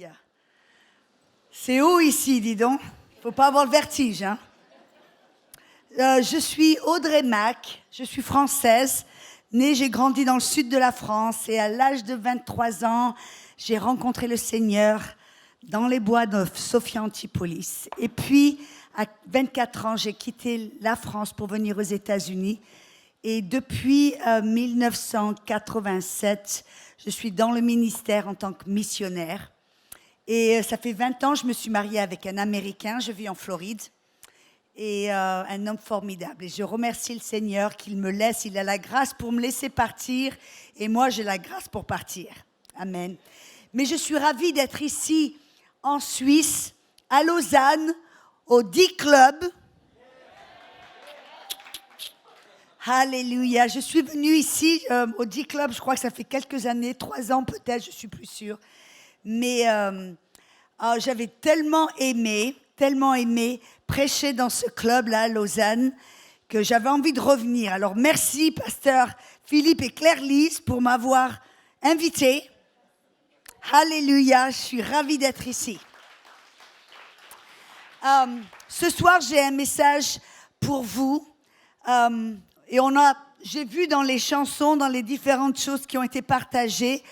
Alléluia. C'est haut ici, dis donc. Il ne faut pas avoir le vertige. Hein. Je suis Audrey Mac, je suis française. Née, j'ai grandi dans le sud de la France et à l'âge de 23 ans, j'ai rencontré le Seigneur dans les bois de Sophia Antipolis. Et puis, à 24 ans, j'ai quitté la France pour venir aux États-Unis. Et depuis 1987, je suis dans le ministère en tant que missionnaire. Et ça fait 20 ans, je me suis mariée avec un Américain, je vis en Floride, et un homme formidable. Et je remercie le Seigneur qu'il me laisse, il a la grâce pour me laisser partir, et moi j'ai la grâce pour partir. Amen. Mais je suis ravie d'être ici en Suisse, à Lausanne, au D-Club. Alléluia. Je suis venue ici au D-Club, je crois que ça fait quelques années, 3 ans peut-être, je ne suis plus sûre. Mais j'avais tellement aimé prêcher dans ce club-là à Lausanne que j'avais envie de revenir. Alors merci, pasteur Philippe et Claire-Lise, pour m'avoir invité. Alléluia, je suis ravie d'être ici. Ce soir, j'ai un message pour vous. Et j'ai vu dans les chansons, dans les différentes choses qui ont été partagées,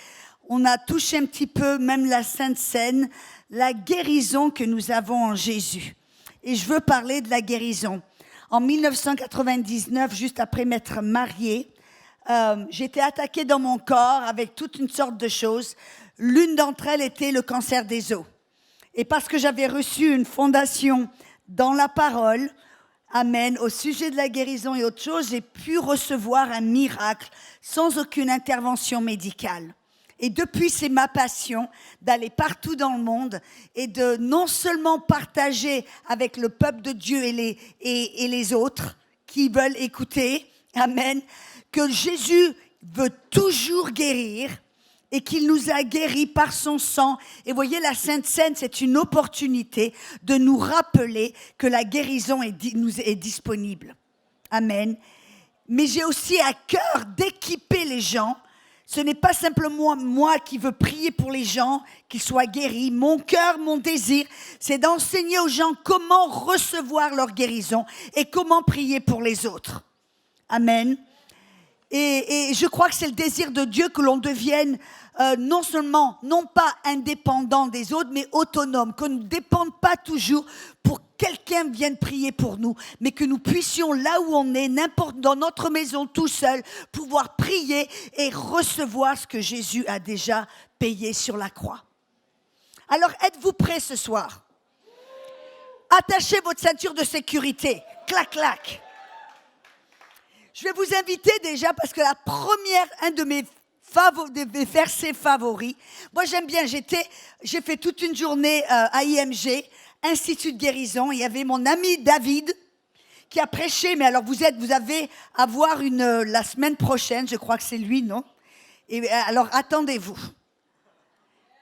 on a touché un petit peu, même la Sainte Seine, la guérison que nous avons en Jésus. Et je veux parler de la guérison. En 1999, juste après m'être mariée, j'étais attaquée dans mon corps avec toute une sorte de choses. L'une d'entre elles était le cancer des os. Et parce que j'avais reçu une fondation dans la parole, amen, au sujet de la guérison et autre chose, j'ai pu recevoir un miracle sans aucune intervention médicale. Et depuis, c'est ma passion d'aller partout dans le monde et de non seulement partager avec le peuple de Dieu et les autres qui veulent écouter, amen, que Jésus veut toujours guérir et qu'il nous a guéris par son sang. Et voyez, la Sainte Seine, c'est une opportunité de nous rappeler que la guérison nous est disponible. Amen. Mais j'ai aussi à cœur d'équiper les gens. Ce n'est pas simplement moi qui veux prier pour les gens, qu'ils soient guéris. Mon cœur, mon désir, c'est d'enseigner aux gens comment recevoir leur guérison et comment prier pour les autres. Amen. Et je crois que c'est le désir de Dieu que l'on devienne non pas indépendant des autres, mais autonome, qu'on ne dépende pas toujours pour que quelqu'un vienne prier pour nous, mais que nous puissions, là où on est, n'importe dans notre maison tout seul, pouvoir prier et recevoir ce que Jésus a déjà payé sur la croix. Alors, êtes-vous prêts ce soir? Attachez votre ceinture de sécurité. Clac, clac. Je vais vous inviter déjà parce que un de mes versets favoris, moi j'aime bien, j'ai fait toute une journée à IMG, Institut de guérison, il y avait mon ami David qui a prêché, mais alors vous avez à voir la semaine prochaine, je crois que c'est lui, non? Et alors attendez-vous,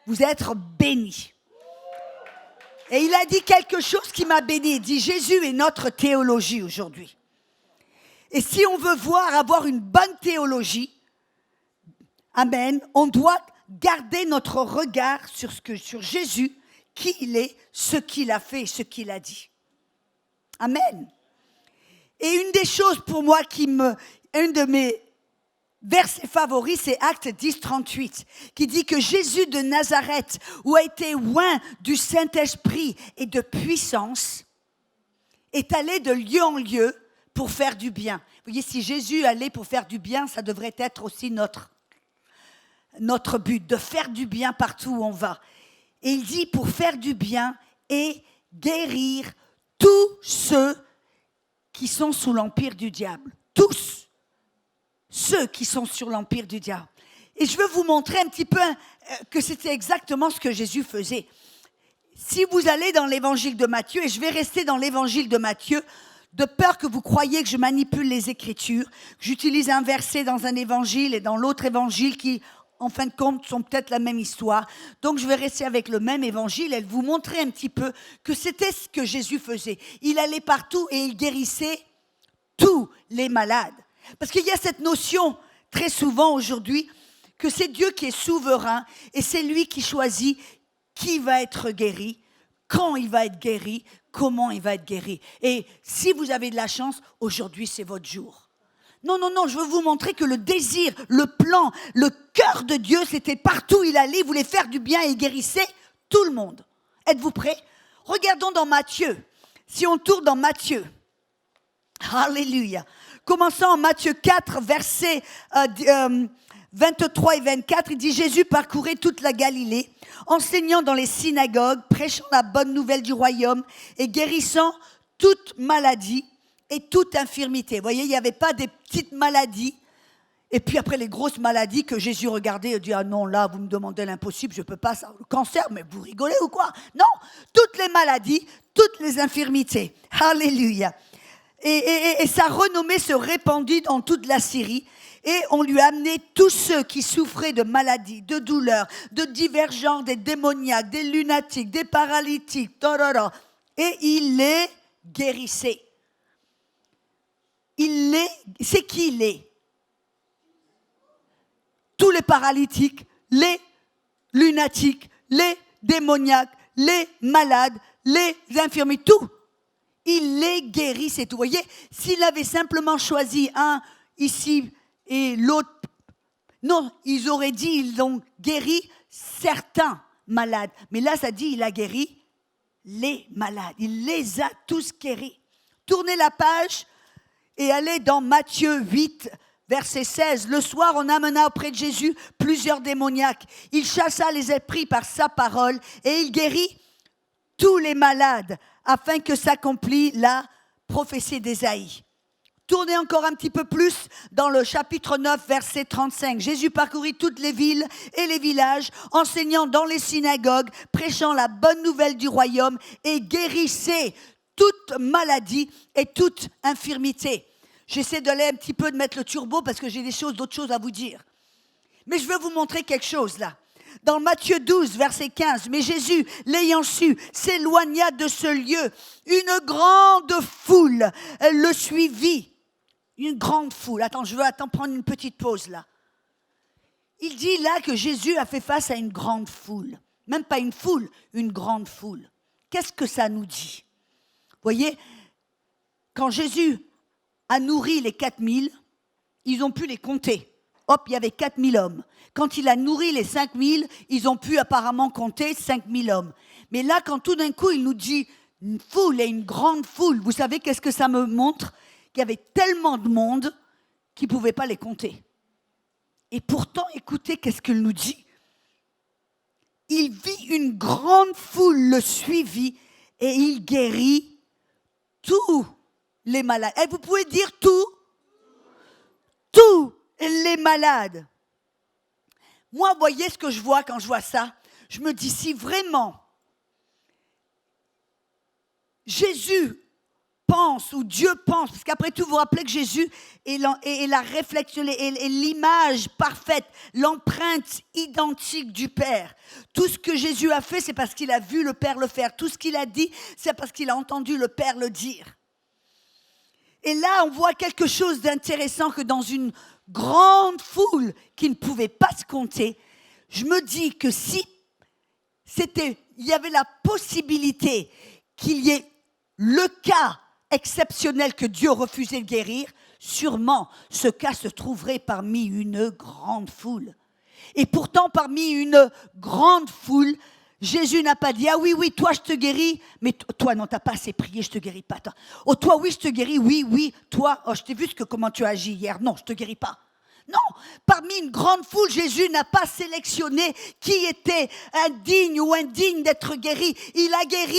vous êtes bénis. Et il a dit quelque chose qui m'a béni, il dit Jésus est notre théologie aujourd'hui. Et si on veut avoir une bonne théologie, amen, on doit garder notre regard sur Jésus, qui il est, ce qu'il a fait, ce qu'il a dit. Amen. Et une des choses pour moi un de mes versets favoris, c'est Actes 10, 38, qui dit que Jésus de Nazareth, où a été oint du Saint-Esprit et de puissance, est allé de lieu en lieu pour faire du bien. Vous voyez, si Jésus allait pour faire du bien, ça devrait être aussi notre but, de faire du bien partout où on va. Et il dit pour faire du bien et guérir tous ceux qui sont sous l'empire du diable. Tous ceux qui sont sur l'empire du diable. Et je veux vous montrer un petit peu que c'était exactement ce que Jésus faisait. Si vous allez dans l'évangile de Matthieu, et je vais rester dans l'évangile de Matthieu, de peur que vous croyiez que je manipule les Écritures, que j'utilise un verset dans un évangile et dans l'autre évangile qui, en fin de compte, sont peut-être la même histoire. Donc, je vais rester avec le même évangile et vous montrer un petit peu que c'était ce que Jésus faisait. Il allait partout et il guérissait tous les malades. Parce qu'il y a cette notion, très souvent aujourd'hui, que c'est Dieu qui est souverain et c'est lui qui choisit qui va être guéri, quand il va être guéri, comment il va être guéri. Et si vous avez de la chance, aujourd'hui c'est votre jour. Non, non, non, je veux vous montrer que le désir, le plan, le cœur de Dieu, c'était partout où il allait, il voulait faire du bien et il guérissait tout le monde. Êtes-vous prêts? Regardons dans Matthieu. Si on tourne dans Matthieu, alléluia. Commençons en Matthieu 4, versets 23 et 24, il dit « Jésus parcourait toute la Galilée, enseignant dans les synagogues, prêchant la bonne nouvelle du royaume et guérissant toute maladie et toute infirmité. » Vous voyez, il n'y avait pas des petites maladies. Et puis après les grosses maladies que Jésus regardait et dit « Ah non, là, vous me demandez l'impossible, je ne peux pas ça. Le cancer, mais vous rigolez ou quoi ?» Non, toutes les maladies, toutes les infirmités. Alléluia. Et sa renommée se répandit dans toute la Syrie. Et on lui a amené tous ceux qui souffraient de maladies, de douleurs, de divergences, des démoniaques, des lunatiques, des paralytiques. Et il les guérissait. C'est qui il est? Tous les paralytiques, les lunatiques, les démoniaques, les malades, les infirmiers, tout. Il les guérit, c'est tout. Vous voyez, s'il avait simplement choisi un ici et l'autre, non, ils auraient dit, ils ont guéri certains malades. Mais là, ça dit, il a guéri les malades. Il les a tous guéris. Tournez la page et allez dans Matthieu 8, verset 16. Le soir, on amena auprès de Jésus plusieurs démoniaques. Il chassa les esprits par sa parole et il guérit tous les malades afin que s'accomplisse la prophétie d'Ésaïe. Tournez encore un petit peu plus dans le chapitre 9, verset 35. Jésus parcourut toutes les villes et les villages, enseignant dans les synagogues, prêchant la bonne nouvelle du royaume et guérissait toute maladie et toute infirmité. J'essaie d'aller un petit peu de mettre le turbo parce que j'ai d'autres choses à vous dire. Mais je veux vous montrer quelque chose là. Dans Matthieu 12, verset 15, « Mais Jésus, l'ayant su, s'éloigna de ce lieu. Une grande foule le suivit. » Une grande foule. Attends, je veux prendre une petite pause là. Il dit là que Jésus a fait face à une grande foule. Même pas une foule, une grande foule. Qu'est-ce que ça nous dit? Vous voyez, quand Jésus a nourri les 4000, ils ont pu les compter. Hop, il y avait 4000 hommes. Quand il a nourri les 5000, ils ont pu apparemment compter 5000 hommes. Mais là, quand tout d'un coup, il nous dit une foule et une grande foule, vous savez qu'est-ce que ça me montre? Qu'il y avait tellement de monde qu'ils ne pouvaient pas les compter. Et pourtant, écoutez, qu'est-ce qu'il nous dit? Il vit une grande foule le suivit et il guérit tous les malades. Et vous pouvez dire tous les malades. Moi, vous voyez ce que je vois quand je vois ça? Je me dis, si vraiment Jésus pense, ou Dieu pense, parce qu'après tout, vous vous rappelez que Jésus est la réflexion, est l'image parfaite, l'empreinte identique du Père. Tout ce que Jésus a fait, c'est parce qu'il a vu le Père le faire. Tout ce qu'il a dit, c'est parce qu'il a entendu le Père le dire. Et là, on voit quelque chose d'intéressant que dans une grande foule qui ne pouvait pas se compter, je me dis que si il y avait la possibilité qu'il y ait le cas exceptionnel que Dieu refusait de guérir, sûrement ce cas se trouverait parmi une grande foule. Et pourtant, parmi une grande foule, Jésus n'a pas dit « Ah oui, oui, toi je te guéris, mais toi non, t'as pas assez prié, je te guéris pas. Toi. Oh, toi oui, je te guéris, oui, oui, toi, oh, je t'ai vu comment tu as agi hier, non, je te guéris pas. » Non, parmi une grande foule, Jésus n'a pas sélectionné qui était indigne ou indigne d'être guéri. Il a guéri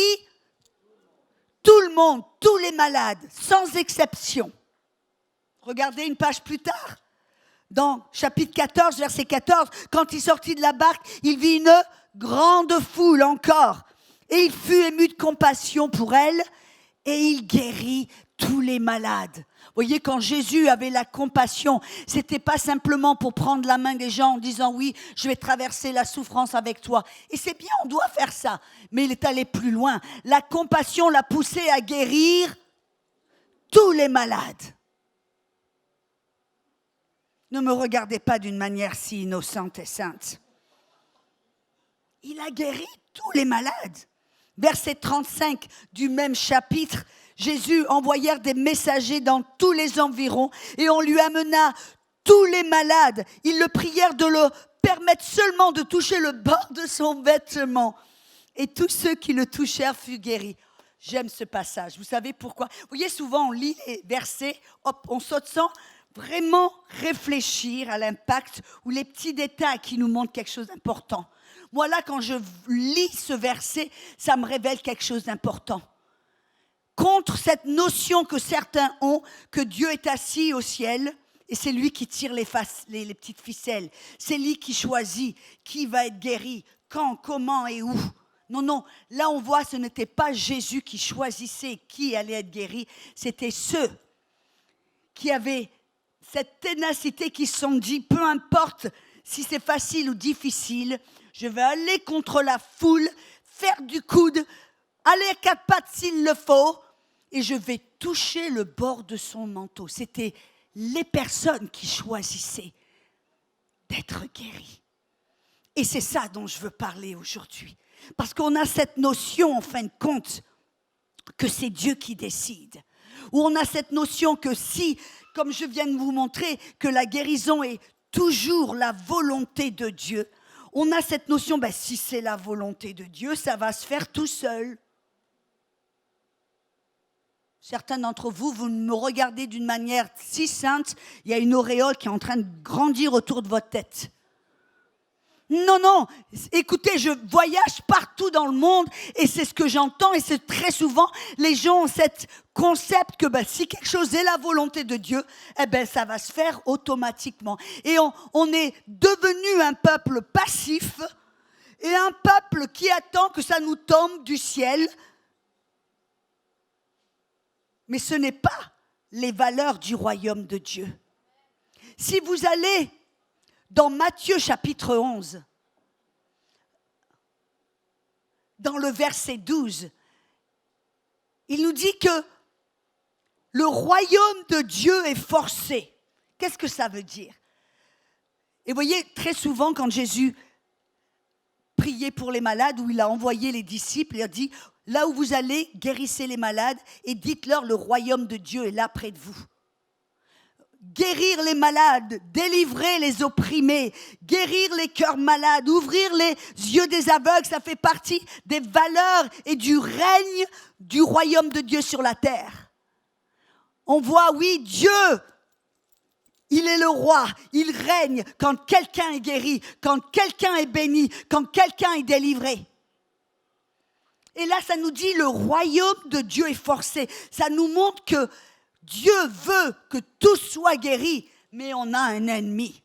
tout le monde, tous les malades, sans exception. Regardez une page plus tard, dans chapitre 14, verset 14, quand il sortit de la barque, il vit une grande foule encore. Et il fut ému de compassion pour elle et il guérit tous les malades. Vous voyez, quand Jésus avait la compassion, c'était pas simplement pour prendre la main des gens en disant « Oui, je vais traverser la souffrance avec toi ». Et c'est bien, on doit faire ça. Mais il est allé plus loin. La compassion l'a poussé à guérir tous les malades. Ne me regardez pas d'une manière si innocente et sainte. Il a guéri tous les malades. Verset 35 du même chapitre, Jésus envoya des messagers dans tous les environs et on lui amena tous les malades. Ils le prièrent de le permettre seulement de toucher le bord de son vêtement. Et tous ceux qui le touchèrent furent guéris. J'aime ce passage. Vous savez pourquoi? Vous voyez, souvent on lit les versets, hop, on saute sans vraiment réfléchir à l'impact ou les petits détails qui nous montrent quelque chose d'important. Moi là, quand je lis ce verset, ça me révèle quelque chose d'important. Contre cette notion que certains ont, que Dieu est assis au ciel, et c'est lui qui tire les petites ficelles. C'est lui qui choisit qui va être guéri, quand, comment et où. Non, là on voit, ce n'était pas Jésus qui choisissait qui allait être guéri, c'était ceux qui avaient cette ténacité, qui se sont dit, peu importe si c'est facile ou difficile, je vais aller contre la foule, faire du coude, aller à quatre pattes s'il le faut, et je vais toucher le bord de son manteau. C'était les personnes qui choisissaient d'être guéries. Et c'est ça dont je veux parler aujourd'hui. Parce qu'on a cette notion, en fin de compte, que c'est Dieu qui décide. Ou on a cette notion que si, comme je viens de vous montrer, que la guérison est toujours la volonté de Dieu, on a cette notion, si c'est la volonté de Dieu, ça va se faire tout seul. Certains d'entre vous, vous me regardez d'une manière si sainte, il y a une auréole qui est en train de grandir autour de votre tête. Non, écoutez, je voyage partout dans le monde et c'est ce que j'entends et c'est très souvent, les gens ont ce concept que si quelque chose est la volonté de Dieu, ça va se faire automatiquement. Et on est devenu un peuple passif et un peuple qui attend que ça nous tombe du ciel. Mais ce n'est pas les valeurs du royaume de Dieu. Si vous allez dans Matthieu chapitre 11, dans le verset 12, il nous dit que le royaume de Dieu est forcé. Qu'est-ce que ça veut dire? Et vous voyez, très souvent, quand Jésus priait pour les malades, où il a envoyé les disciples, il a dit, là où vous allez, guérissez les malades et dites-leur, le royaume de Dieu est là près de vous. Guérir les malades, délivrer les opprimés, guérir les cœurs malades, ouvrir les yeux des aveugles, ça fait partie des valeurs et du règne du royaume de Dieu sur la terre. On voit, oui, Dieu, il est le roi, il règne quand quelqu'un est guéri, quand quelqu'un est béni, quand quelqu'un est délivré. Et là, ça nous dit, le royaume de Dieu est forcé. Ça nous montre que Dieu veut que tous soient guéris, mais on a un ennemi.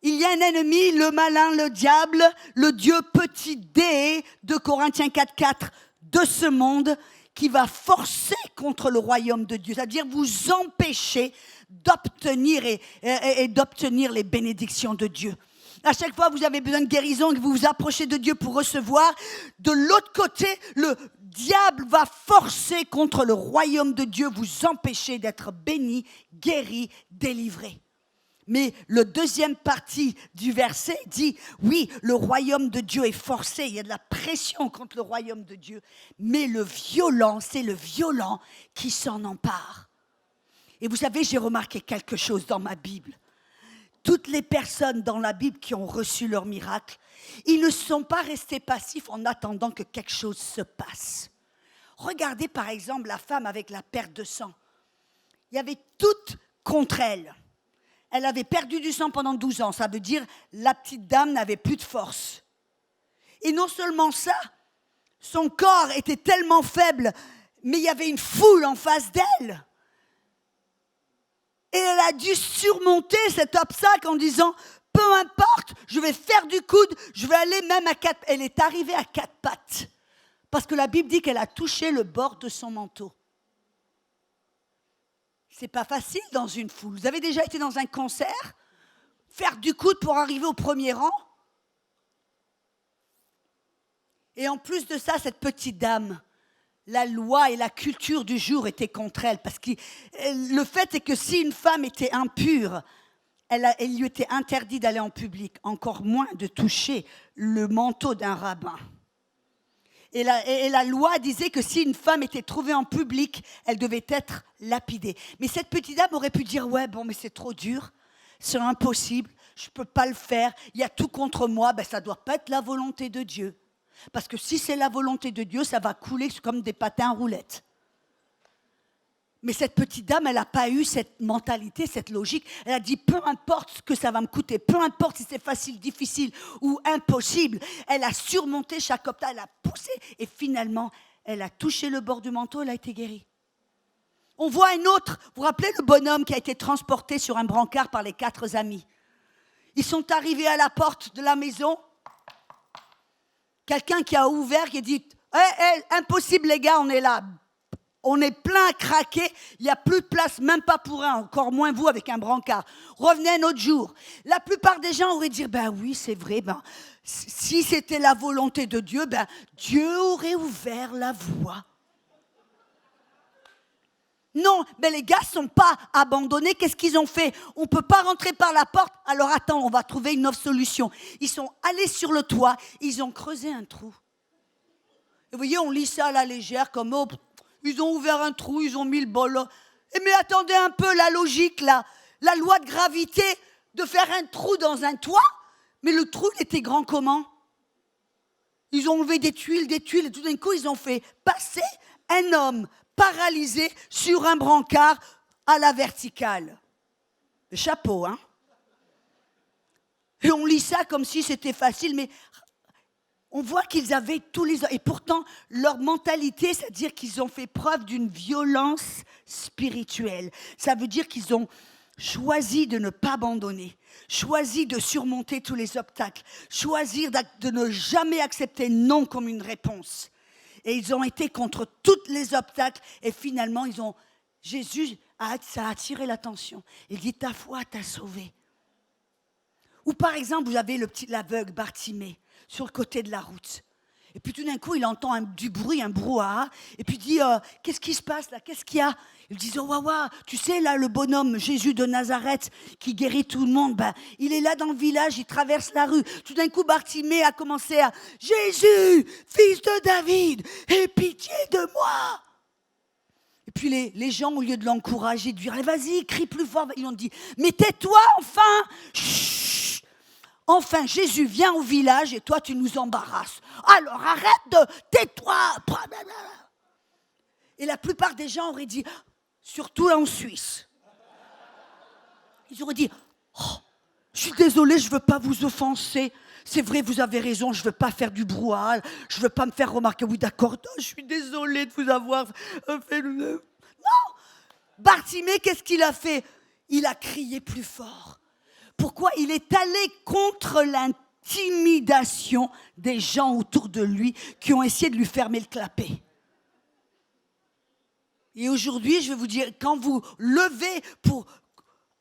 Il y a un ennemi, le malin, le diable, le Dieu petit d, de Corinthiens 4:4, de ce monde, qui va forcer contre le royaume de Dieu, c'est-à-dire vous empêcher d'obtenir et d'obtenir les bénédictions de Dieu. À chaque fois que vous avez besoin de guérison, que vous vous approchez de Dieu pour recevoir, de l'autre côté, le diable va forcer contre le royaume de Dieu, vous empêcher d'être béni, guéri, délivré. Mais le deuxième partie du verset dit, oui, le royaume de Dieu est forcé, il y a de la pression contre le royaume de Dieu, mais le violent, c'est le violent qui s'en empare. Et vous savez, j'ai remarqué quelque chose dans ma Bible. Toutes les personnes dans la Bible qui ont reçu leur miracle, ils ne sont pas restés passifs en attendant que quelque chose se passe. Regardez par exemple la femme avec la perte de sang. Il y avait tout contre elle. Elle avait perdu du sang pendant 12 ans. Ça veut dire la petite dame n'avait plus de force. Et non seulement ça, son corps était tellement faible, mais il y avait une foule en face d'elle. Et elle a dû surmonter cet obstacle en disant, peu importe, je vais faire du coude, je vais aller même à quatre. Elle est arrivée à quatre pattes. Parce que la Bible dit qu'elle a touché le bord de son manteau. C'est pas facile dans une foule. Vous avez déjà été dans un concert? Faire du coude pour arriver au premier rang? Et en plus de ça, cette petite dame, la loi et la culture du jour étaient contre elle. Parce que le fait est que si une femme était impure, il lui était interdit d'aller en public, encore moins de toucher le manteau d'un rabbin. Et la loi disait que si une femme était trouvée en public, elle devait être lapidée. Mais cette petite dame aurait pu dire, ouais, bon, mais c'est trop dur, c'est impossible, je ne peux pas le faire, il y a tout contre moi, ben, ça ne doit pas être la volonté de Dieu. Parce que si c'est la volonté de Dieu, ça va couler comme des patins à roulettes. Mais cette petite dame, elle n'a pas eu cette mentalité, cette logique. Elle a dit, peu importe ce que ça va me coûter, peu importe si c'est facile, difficile ou impossible. Elle a surmonté chaque obstacle, elle a poussé et finalement, elle a touché le bord du manteau, elle a été guérie. On voit un autre, vous vous rappelez le bonhomme qui a été transporté sur un brancard par les 4 amis. Ils sont arrivés à la porte de la maison. Quelqu'un qui a ouvert, qui a dit impossible les gars, on est là. On est plein à craquer, il n'y a plus de place, même pas pour un, encore moins vous avec un brancard. Revenez un autre jour. La plupart des gens auraient dit, ben oui, c'est vrai, ben, si c'était la volonté de Dieu, ben, Dieu aurait ouvert la voie. Non, mais les gars ne sont pas abandonnés. Qu'est-ce qu'ils ont fait? On ne peut pas rentrer par la porte. Alors attends, on va trouver une autre solution. Ils sont allés sur le toit, ils ont creusé un trou. Et vous voyez, on lit ça à la légère, comme oh, ils ont ouvert un trou, ils ont mis le bol. Mais attendez un peu, la logique là, la loi de gravité, de faire un trou dans un toit, mais le trou il était grand comment? Ils ont enlevé des tuiles, et tout d'un coup ils ont fait passer un homme paralysé sur un brancard à la verticale. Le chapeau, hein? Et on lit ça comme si c'était facile, mais on voit qu'ils avaient tous les... Et pourtant, leur mentalité, c'est-à-dire qu'ils ont fait preuve d'une violence spirituelle. Ça veut dire qu'ils ont choisi de ne pas abandonner, choisi de surmonter tous les obstacles, choisi de ne jamais accepter non comme une réponse. Et ils ont été contre tous les obstacles. Et finalement, Jésus, ça a attiré l'attention. Il dit, ta foi t'a sauvé. Ou par exemple, vous avez l'aveugle Bartimée sur le côté de la route. Et puis tout d'un coup, il entend du bruit, un brouhaha. Et puis il dit, qu'est-ce qui se passe là? Qu'est-ce qu'il y a? Ils disent, oh, waouh, tu sais, là, le bonhomme Jésus de Nazareth qui guérit tout le monde, ben, il est là dans le village, il traverse la rue. Tout d'un coup, Bartimée a commencé à, Jésus, fils de David, aie pitié de moi. Et puis les gens, au lieu de l'encourager, de dire, allez, vas-y, crie plus fort, ils ont dit, mais tais-toi enfin, chut. Enfin, Jésus vient au village et toi, tu nous embarrasses. Alors, arrête de... Tais-toi. Et la plupart des gens auraient dit, surtout en Suisse, ils auraient dit, oh, je suis désolé, je ne veux pas vous offenser. C'est vrai, vous avez raison, je ne veux pas faire du brouhaha, je ne veux pas me faire remarquer. Oui, d'accord, je suis désolé de vous avoir fait... Non. Bartimée, qu'est-ce qu'il a fait? Il a crié plus fort. Pourquoi? Il est allé contre l'intimidation des gens autour de lui qui ont essayé de lui fermer le clapet. Et aujourd'hui, je vais vous dire, quand vous levez pour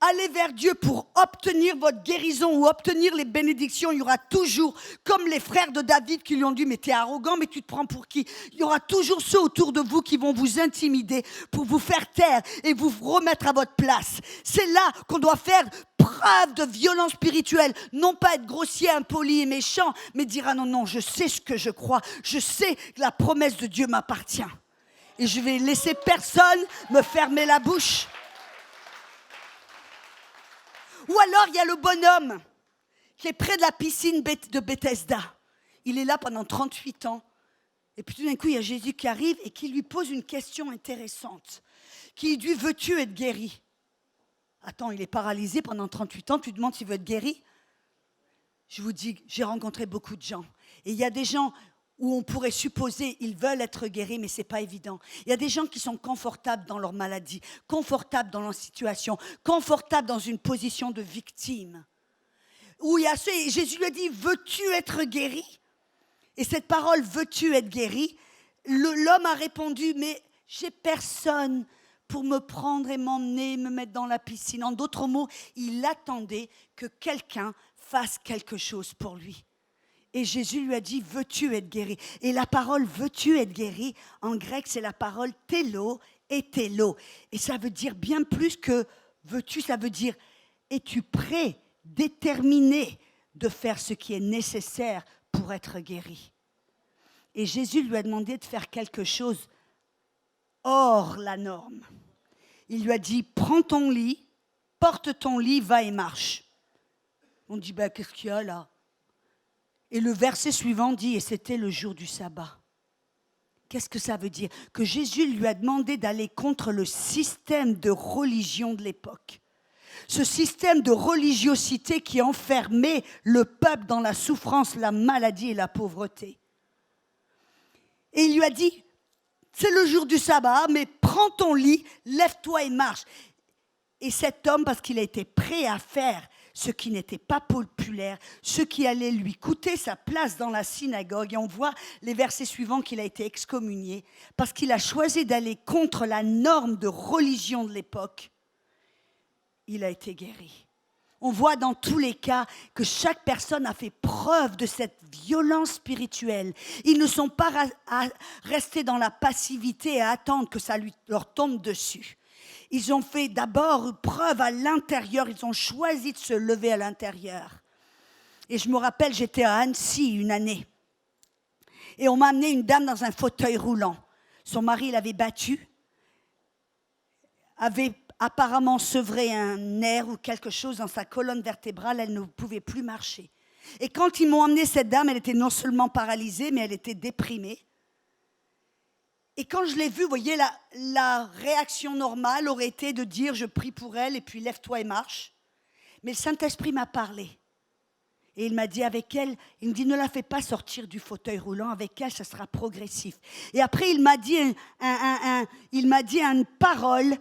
aller vers Dieu, pour obtenir votre guérison ou obtenir les bénédictions, il y aura toujours, comme les frères de David qui lui ont dit, mais t'es arrogant, mais tu te prends pour qui? Il y aura toujours ceux autour de vous qui vont vous intimider pour vous faire taire et vous remettre à votre place. C'est là qu'on doit faire preuve de violence spirituelle, non pas être grossier, impoli et méchant, mais dire, ah non, je sais ce que je crois, je sais que la promesse de Dieu m'appartient. Et je vais laisser personne me fermer la bouche. Ou alors, il y a le bonhomme qui est près de la piscine de Bethesda. Il est là pendant 38 ans. Et puis tout d'un coup, il y a Jésus qui arrive et qui lui pose une question intéressante. Qui lui dit, veux-tu être guéri? Attends, il est paralysé pendant 38 ans, tu demandes s'il veut être guéri? Je vous dis, j'ai rencontré beaucoup de gens. Et il y a des gens où on pourrait supposer ils veulent être guéris, mais ce n'est pas évident. Il y a des gens qui sont confortables dans leur maladie, confortables dans leur situation, confortables dans une position de victime. Où il y a ceux, et Jésus lui a dit, veux-tu être guéri? Et cette parole, veux-tu être guéri? L'homme a répondu, mais j'ai personne pour me prendre et m'emmener, me mettre dans la piscine. En d'autres mots, il attendait que quelqu'un fasse quelque chose pour lui. Et Jésus lui a dit, veux-tu être guéri? Et la parole, veux-tu être guéri? En grec, c'est la parole télo et télo. Et ça veut dire bien plus que veux-tu, ça veut dire, es-tu prêt, déterminé de faire ce qui est nécessaire pour être guéri? Et Jésus lui a demandé de faire quelque chose hors la norme. Il lui a dit, prends ton lit, porte ton lit, va et marche. On dit, qu'est-ce qu'il y a là? Et le verset suivant dit, et c'était le jour du sabbat. Qu'est-ce que ça veut dire? Que Jésus lui a demandé d'aller contre le système de religion de l'époque. Ce système de religiosité qui enfermait le peuple dans la souffrance, la maladie et la pauvreté. Et il lui a dit, c'est le jour du sabbat, mais prends ton lit, lève-toi et marche. Et cet homme, parce qu'il a été prêt à faire ce qui n'était pas populaire, ce qui allait lui coûter sa place dans la synagogue, et on voit les versets suivants qu'il a été excommunié, parce qu'il a choisi d'aller contre la norme de religion de l'époque, il a été guéri. On voit dans tous les cas que chaque personne a fait preuve de cette violence spirituelle. Ils ne sont pas restés dans la passivité et à attendre que ça leur tombe dessus. Ils ont fait d'abord preuve à l'intérieur, ils ont choisi de se lever à l'intérieur. Et je me rappelle, j'étais à Annecy une année. Et on m'a amené une dame dans un fauteuil roulant. Son mari l'avait battue, avait apparemment sevré un nerf ou quelque chose dans sa colonne vertébrale, elle ne pouvait plus marcher. Et quand ils m'ont amené cette dame, elle était non seulement paralysée, mais elle était déprimée. Et quand je l'ai vue, vous voyez, la réaction normale aurait été de dire « je prie pour elle et puis lève-toi et marche ». Mais le Saint-Esprit m'a parlé. Et il m'a dit avec elle, il me dit ne la fais pas sortir du fauteuil roulant, avec elle ça sera progressif. Et après il m'a dit une parole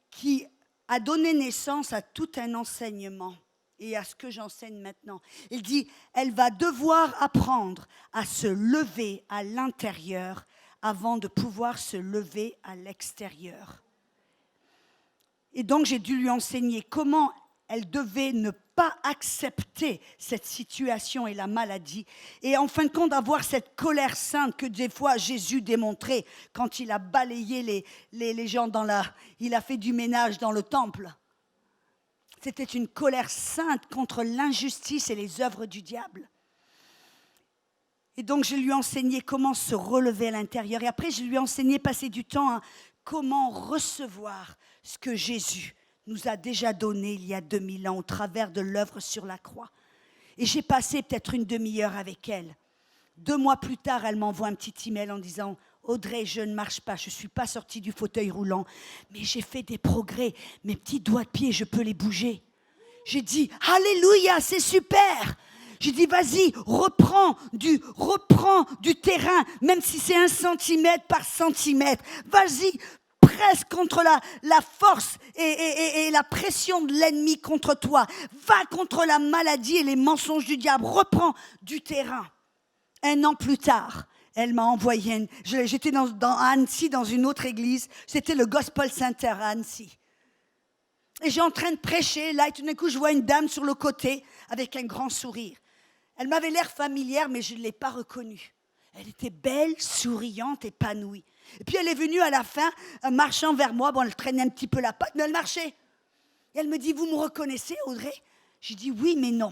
qui a donné naissance à tout un enseignement et à ce que j'enseigne maintenant. Il dit, elle va devoir apprendre à se lever à l'intérieur avant de pouvoir se lever à l'extérieur. Et donc j'ai dû lui enseigner comment elle devait ne pas accepter cette situation et la maladie, et en fin de compte avoir cette colère sainte que des fois Jésus démontrait quand il a balayé les gens il a fait du ménage dans le temple. C'était une colère sainte contre l'injustice et les œuvres du diable. Et donc je lui ai enseigné comment se relever à l'intérieur, et après je lui ai enseigné passer du temps à comment recevoir ce que Jésus nous a déjà donné il y a 2000 ans au travers de l'œuvre sur la croix. Et j'ai passé peut-être une demi-heure avec elle. 2 mois plus tard, elle m'envoie un petit email en disant « Audrey, je ne marche pas, je ne suis pas sortie du fauteuil roulant, mais j'ai fait des progrès, mes petits doigts de pied, je peux les bouger. » J'ai dit « Alléluia, c'est super !» J'ai dit, vas-y, reprends du terrain, même si c'est 1 centimètre par centimètre. Vas-y, presse contre la force et la pression de l'ennemi contre toi. Va contre la maladie et les mensonges du diable. Reprends du terrain. 1 an plus tard, elle m'a envoyé, j'étais à Annecy, dans une autre église. C'était le Gospel Center à Annecy. Et j'ai en train de prêcher, là, et tout d'un coup, je vois une dame sur le côté avec un grand sourire. Elle m'avait l'air familière, mais je ne l'ai pas reconnue. Elle était belle, souriante, épanouie. Et puis elle est venue à la fin, marchant vers moi. Bon, elle traînait un petit peu la patte, mais elle marchait. Et elle me dit, vous me reconnaissez, Audrey? J'ai dit, oui, mais non.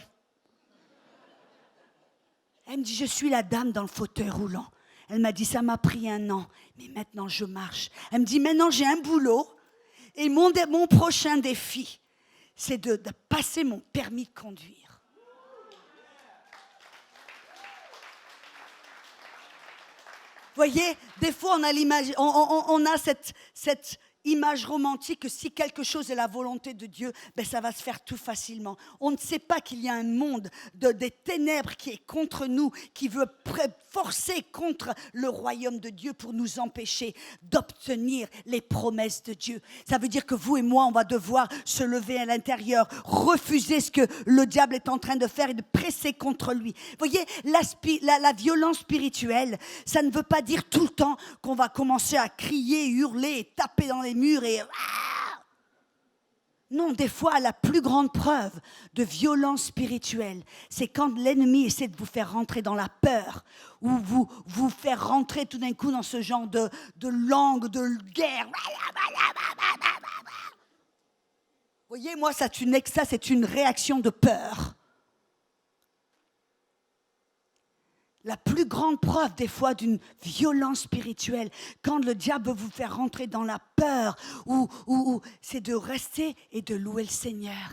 Elle me dit, je suis la dame dans le fauteuil roulant. Elle m'a dit, ça m'a pris 1 an, mais maintenant je marche. Elle me dit, maintenant j'ai un boulot, et mon prochain défi, c'est de passer mon permis de conduire. Vous voyez, des fois on a cette image romantique que si quelque chose est la volonté de Dieu, ça va se faire tout facilement. On ne sait pas qu'il y a un monde des ténèbres qui est contre nous, qui veut forcer contre le royaume de Dieu pour nous empêcher d'obtenir les promesses de Dieu. Ça veut dire que vous et moi, on va devoir se lever à l'intérieur, refuser ce que le diable est en train de faire et de presser contre lui. Vous voyez, la violence spirituelle, ça ne veut pas dire tout le temps qu'on va commencer à crier, hurler et taper dans les murs et... Non, des fois, la plus grande preuve de violence spirituelle, c'est quand l'ennemi essaie de vous faire rentrer dans la peur ou vous faire rentrer tout d'un coup dans ce genre de langue, de guerre. voyez, moi, ça, c'est une réaction de peur. La plus grande preuve des fois d'une violence spirituelle, quand le diable veut vous faire rentrer dans la peur, c'est de rester et de louer le Seigneur.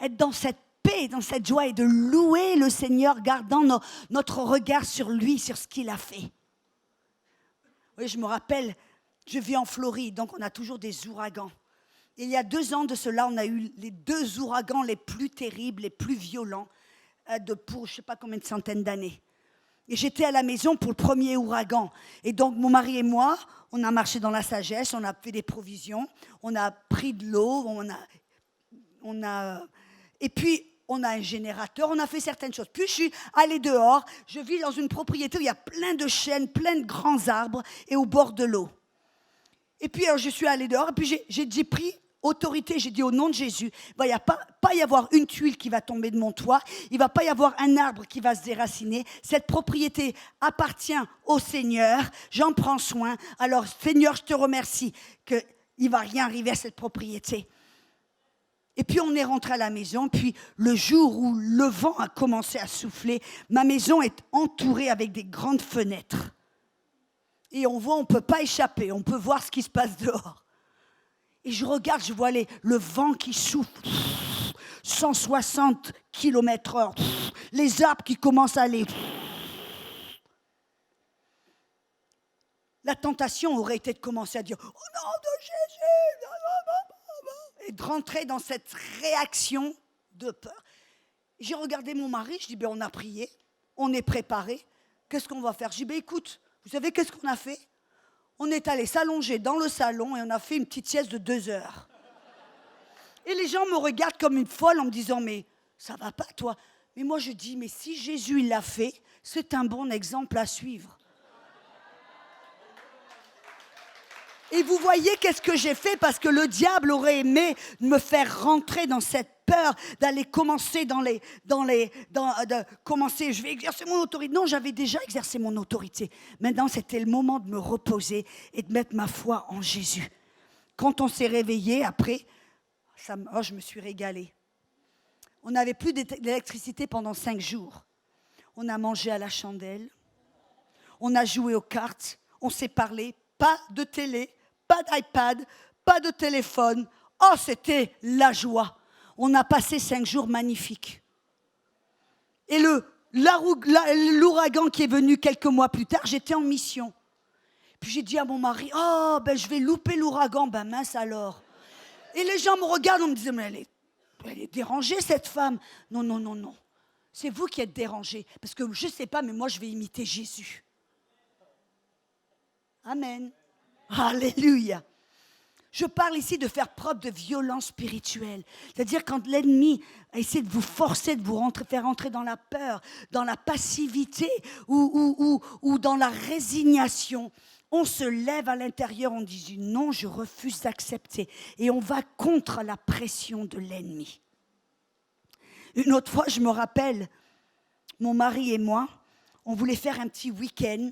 Être dans cette paix, dans cette joie et de louer le Seigneur, gardant notre regard sur lui, sur ce qu'il a fait. Oui, je me rappelle, je vis en Floride, donc on a toujours des ouragans. Et il y a 2 ans de cela, on a eu les 2 ouragans les plus terribles, les plus violents, pour je ne sais pas combien de centaines d'années. Et j'étais à la maison pour le premier ouragan. Et donc, mon mari et moi, on a marché dans la sagesse, on a fait des provisions, on a pris de l'eau, et puis, on a un générateur, on a fait certaines choses. Puis, je suis allée dehors, je vis dans une propriété où il y a plein de chênes, plein de grands arbres et au bord de l'eau. Et puis, alors, je suis allée dehors, et puis j'ai pris autorité, j'ai dit au nom de Jésus, il ne va pas y avoir une tuile qui va tomber de mon toit, il ne va pas y avoir un arbre qui va se déraciner, cette propriété appartient au Seigneur, j'en prends soin, alors Seigneur, je te remercie qu'il ne va rien arriver à cette propriété. Et puis on est rentré à la maison, puis le jour où le vent a commencé à souffler, ma maison est entourée avec des grandes fenêtres. Et on ne peut pas échapper, on peut voir ce qui se passe dehors. Et je regarde, je vois le vent qui souffle, 160 km/h, les arbres qui commencent à aller. La tentation aurait été de commencer à dire « Au nom de Jésus !» et de rentrer dans cette réaction de peur. J'ai regardé mon mari, je dis « On a prié, on est préparé, qu'est-ce qu'on va faire ?» Je dis « Écoute, vous savez qu'est-ce qu'on a fait ? On est allé s'allonger dans le salon et on a fait une petite sieste de 2 heures. » Et les gens me regardent comme une folle en me disant « Mais ça va pas toi ?» Mais moi je dis « Mais si Jésus il l'a fait, c'est un bon exemple à suivre. » Et vous voyez qu'est-ce que j'ai fait, parce que le diable aurait aimé me faire rentrer dans cette peur, d'aller commencer commencer, je vais exercer mon autorité. Non, j'avais déjà exercé mon autorité. Maintenant, c'était le moment de me reposer et de mettre ma foi en Jésus. Quand on s'est réveillé, après, je me suis régalée. On n'avait plus d'électricité pendant 5 jours. On a mangé à la chandelle, on a joué aux cartes, on s'est parlé, pas de télé, pas d'iPad, pas de téléphone. Oh, c'était la joie. On a passé 5 jours magnifiques. Et l'ouragan qui est venu quelques mois plus tard, j'étais en mission. Puis j'ai dit à mon mari, oh, je vais louper l'ouragan. Mince alors. Et les gens me regardent, on me disait, mais elle est dérangée cette femme. Non. C'est vous qui êtes dérangés. Parce que je ne sais pas, mais moi je vais imiter Jésus. Amen. Alléluia. Je parle ici de faire preuve de violence spirituelle. C'est-à-dire quand l'ennemi essaie de vous forcer, de vous faire rentrer dans la peur, dans la passivité ou dans la résignation, on se lève à l'intérieur, on dit non, je refuse d'accepter. Et on va contre la pression de l'ennemi. Une autre fois, je me rappelle, mon mari et moi, on voulait faire un petit week-end,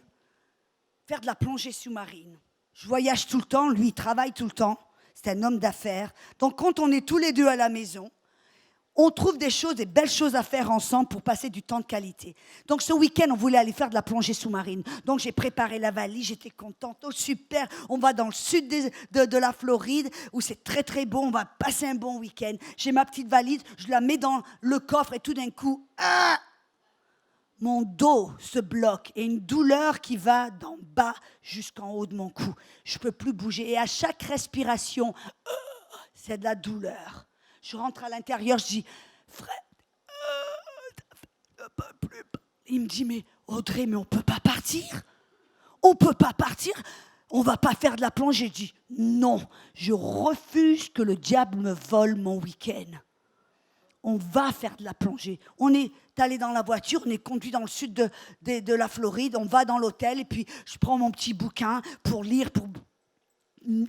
faire de la plongée sous-marine. Je voyage tout le temps, lui il travaille tout le temps, c'est un homme d'affaires. Donc quand on est tous les deux à la maison, on trouve des belles choses à faire ensemble pour passer du temps de qualité. Donc ce week-end, on voulait aller faire de la plongée sous-marine. Donc j'ai préparé la valise, j'étais contente, oh super, on va dans le sud de la Floride où c'est très très beau, on va passer un bon week-end. J'ai ma petite valise, je la mets dans le coffre et tout d'un coup, mon dos se bloque et une douleur qui va d'en bas jusqu'en haut de mon cou. Je ne peux plus bouger. Et à chaque respiration, c'est de la douleur. Je rentre à l'intérieur, je dis, Fred, ne peux plus. Il me dit, mais Audrey, mais on ne peut pas partir. On ne peut pas partir. On ne va pas faire de la plongée. Je dis, non, je refuse que le diable me vole mon week-end. On va faire de la plongée. On est allé dans la voiture, on est conduit dans le sud de la Floride, on va dans l'hôtel et puis je prends mon petit bouquin pour lire, pour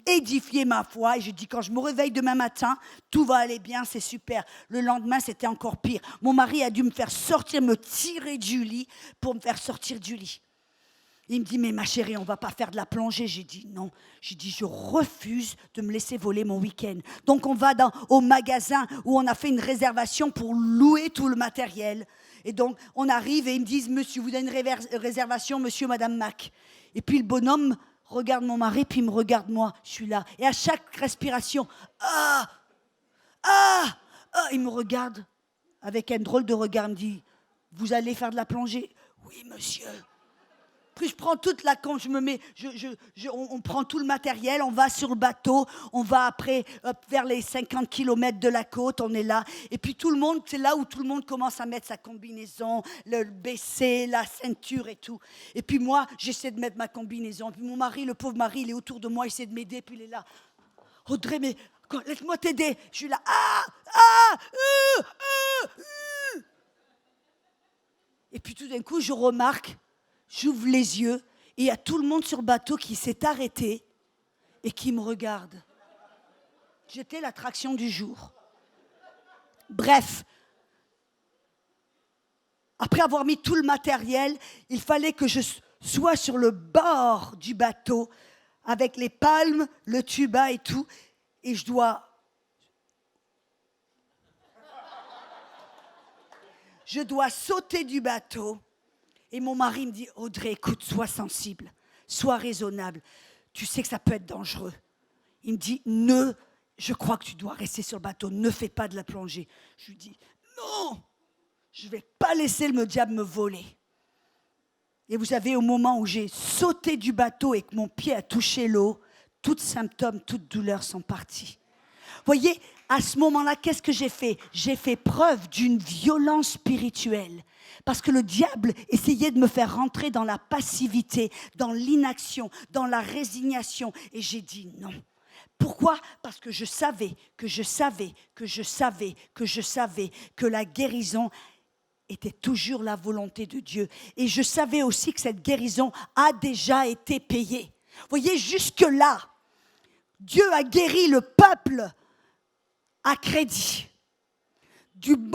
édifier ma foi. Et je dis, quand je me réveille demain matin, tout va aller bien, c'est super. Le lendemain, c'était encore pire. Mon mari a dû me faire sortir, me tirer du lit pour me faire sortir du lit. Il me dit, mais ma chérie, on ne va pas faire de la plongée. J'ai dit non. J'ai dit, je refuse de me laisser voler mon week-end. Donc on va au magasin où on a fait une réservation pour louer tout le matériel. Et donc on arrive et ils me disent, monsieur, vous avez une réservation, monsieur, madame Mac. Et puis le bonhomme regarde mon mari, puis il me regarde moi. Je suis là. Et à chaque respiration, il me regarde avec un drôle de regard. Il me dit, vous allez faire de la plongée? Oui, monsieur. Puis je prends toute la con, on prend tout le matériel, on va sur le bateau, on va après vers les 50 km de la côte, on est là. Et puis tout le monde, c'est là où tout le monde commence à mettre sa combinaison, le BC, la ceinture et tout. Et puis moi, j'essaie de mettre ma combinaison. Puis mon mari, le pauvre mari, il est autour de moi, il essaie de m'aider, puis il est là. Audrey, mais laisse-moi t'aider. Je suis là. Et puis tout d'un coup, je remarque, j'ouvre les yeux et il y a tout le monde sur le bateau qui s'est arrêté et qui me regarde. J'étais l'attraction du jour. Bref, après avoir mis tout le matériel, il fallait que je sois sur le bord du bateau avec les palmes, le tuba et tout. Et je dois sauter du bateau. Et mon mari me dit, Audrey, écoute, sois sensible, sois raisonnable. Tu sais que ça peut être dangereux. Il me dit, je crois que tu dois rester sur le bateau, ne fais pas de la plongée. Je lui dis, non, je ne vais pas laisser le diable me voler. Et vous savez, au moment où j'ai sauté du bateau et que mon pied a touché l'eau, tous symptômes, toutes douleurs sont partis. Vous voyez, à ce moment-là, qu'est-ce que j'ai fait? J'ai fait preuve d'une violence spirituelle. Parce que le diable essayait de me faire rentrer dans la passivité, dans l'inaction, dans la résignation. Et j'ai dit non. Pourquoi? Parce que je savais que la guérison était toujours la volonté de Dieu. Et je savais aussi que cette guérison a déjà été payée. Vous voyez, jusque-là, Dieu a guéri le peuple à crédit.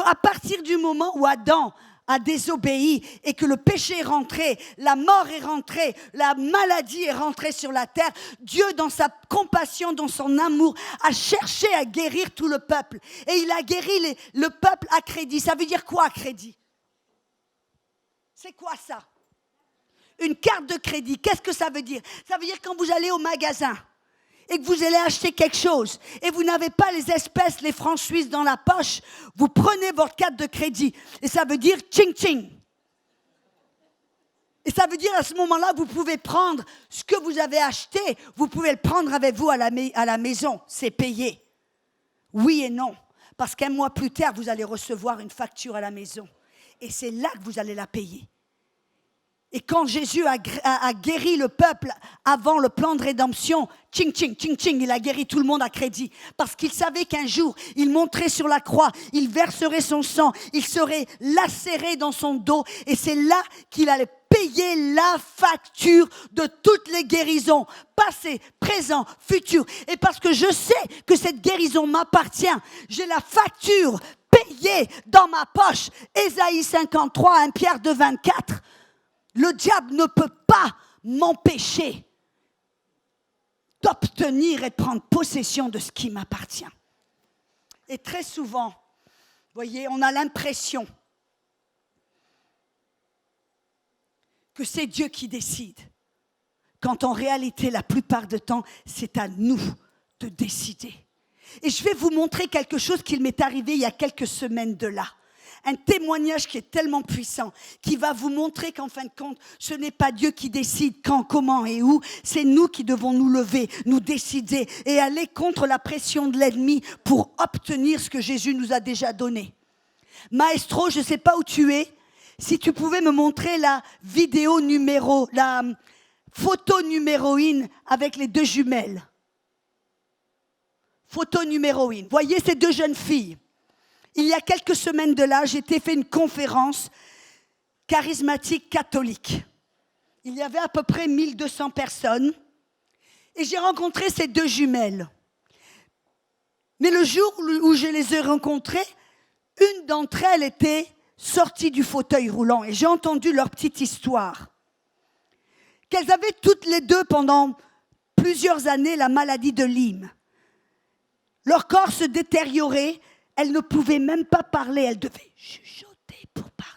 À partir du moment où Adam a désobéi et que le péché est rentré, la mort est rentrée, la maladie est rentrée sur la terre, Dieu, dans sa compassion, dans son amour, a cherché à guérir tout le peuple. Et il a guéri le peuple à crédit. Ça veut dire quoi, à crédit? C'est quoi ça? Une carte de crédit, qu'est-ce que ça veut dire? Ça veut dire quand vous allez au magasin et que vous allez acheter quelque chose et vous n'avez pas les espèces, les francs suisses dans la poche, vous prenez votre carte de crédit et ça veut dire ching ching. Et ça veut dire à ce moment-là, vous pouvez prendre ce que vous avez acheté, vous pouvez le prendre avec vous à la maison, c'est payé. Oui et non, parce qu'un mois plus tard, vous allez recevoir une facture à la maison et c'est là que vous allez la payer. Et quand Jésus a guéri le peuple avant le plan de rédemption, ching, ching, ching, ching, il a guéri tout le monde à crédit. Parce qu'il savait qu'un jour, il monterait sur la croix, il verserait son sang, il serait lacéré dans son dos. Et c'est là qu'il allait payer la facture de toutes les guérisons, passées, présentes, futures. Et parce que je sais que cette guérison m'appartient, j'ai la facture payée dans ma poche. Ésaïe 53, 1 Pierre 2, 24. Le diable ne peut pas m'empêcher d'obtenir et de prendre possession de ce qui m'appartient. Et très souvent, vous voyez, on a l'impression que c'est Dieu qui décide, quand en réalité, la plupart du temps, c'est à nous de décider. Et je vais vous montrer quelque chose qui m'est arrivé il y a quelques semaines de là. Un témoignage qui est tellement puissant, qui va vous montrer qu'en fin de compte, ce n'est pas Dieu qui décide quand, comment et où, c'est nous qui devons nous lever, nous décider et aller contre la pression de l'ennemi pour obtenir ce que Jésus nous a déjà donné. Maestro, je ne sais pas où tu es, si tu pouvais me montrer la photo numéro 1 avec les deux jumelles. Photo numéro 1. Voyez ces deux jeunes filles. Il y a quelques semaines de là, j'ai fait une conférence charismatique catholique. Il y avait à peu près 1200 personnes et j'ai rencontré ces deux jumelles. Mais le jour où je les ai rencontrées, une d'entre elles était sortie du fauteuil roulant et j'ai entendu leur petite histoire. qu'elles avaient toutes les deux pendant plusieurs années la maladie de Lyme. Leur corps se détériorait, elles ne pouvaient même pas parler, elles devaient chuchoter pour parler.